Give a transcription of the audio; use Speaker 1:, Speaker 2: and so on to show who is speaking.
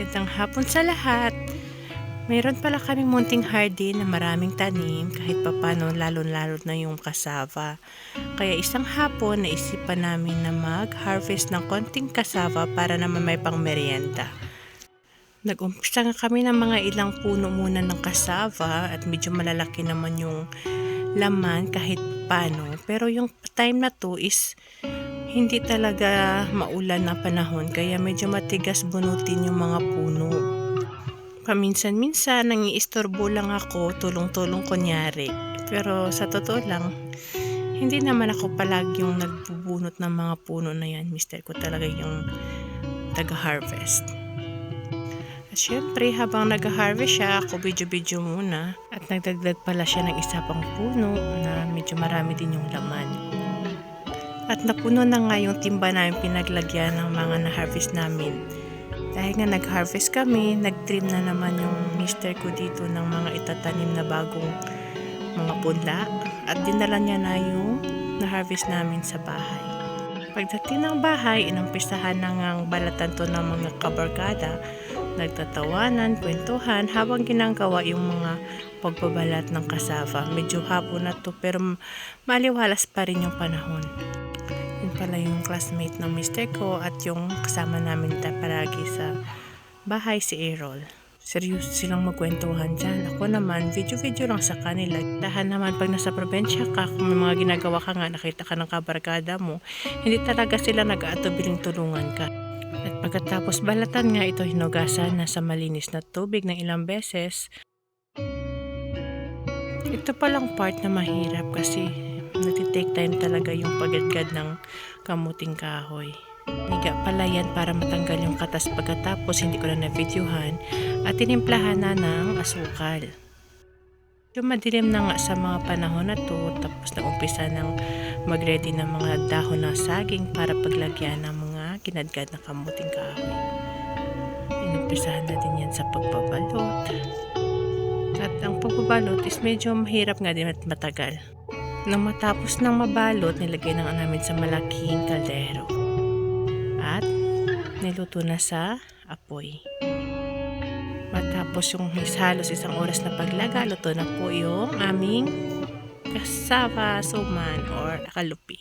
Speaker 1: Magandang hapon sa lahat. Mayroon pala kaming munting hardin na maraming tanim kahit papano lalo-lalo na yung cassava. Kaya isang hapon naisipan namin na mag-harvest ng konting cassava para naman may pang merienda. Nag-umpisa nga kami ng mga ilang puno muna ng cassava at medyo malalaki naman yung laman kahit paano. Pero yung time na to is hindi talaga maulan na panahon kaya medyo matigas bunutin yung mga puno. Paminsan-minsan nangiistorbo lang ako, tulong-tulong kunyari. Pero sa totoo lang, hindi naman ako palagi yung nagbubunot ng mga puno na yan. Mister ko talaga yung taga-harvest. At syempre, habang nag-harvest siya, ako video-video muna. At nagdagdag pala siya ng isa pang puno na medyo marami din yung laman. At napuno na nga yung timba namin pinaglagyan ng mga na-harvest namin. Dahil nga nag-harvest kami, nag-trim na naman yung mister ko dito ng mga itatanim na bagong mga punla. At dinala niya na yung na-harvest namin sa bahay. Pagdating ng bahay, inumpisahan na ngang balatan to ng mga kabarkada. Nagtatawanan, kwentuhan habang ginagawa yung mga pagbabalat ng cassava. Medyo hapon na to pero maliwalas pa rin yung panahon. Yun pala yung classmate ng mister ko at yung kasama namin palagi sa bahay si Errol. Seryoso silang magkwentuhan dyan. Ako naman, video-video lang sa kanila. Dahan naman pag nasa probinsya ka, kung may mga ginagawa ka nga, nakita ka ng kabarkada mo, hindi talaga sila nag-aatubiling tulungan ka. At pagkatapos balatan nga ito hinugasan na sa malinis na tubig ng ilang beses. Ito palang part na mahirap kasi nagtitake time talaga yung paggadgad ng kamuting kahoy. Niga pala yan para matanggal yung katas pagkatapos hindi ko na na-videohan at tinimplahan na ng asukal. Yung madilim na nga sa mga panahon na to tapos na-umpisa ng mag-ready ng mga dahon na saging para paglagyan ng mga kinadgad na kamuting kahoy. Inumpisahan na din yan sa pagbabalot. At ang pagbabalot is medyo mahirap nga din at matagal. Nang matapos ng mabalot, nilagay na namin sa malaking kaldero. At niluto na sa apoy. Matapos yung halos isang oras na paglaga, luto na po yung aming cassava suman or akalupi.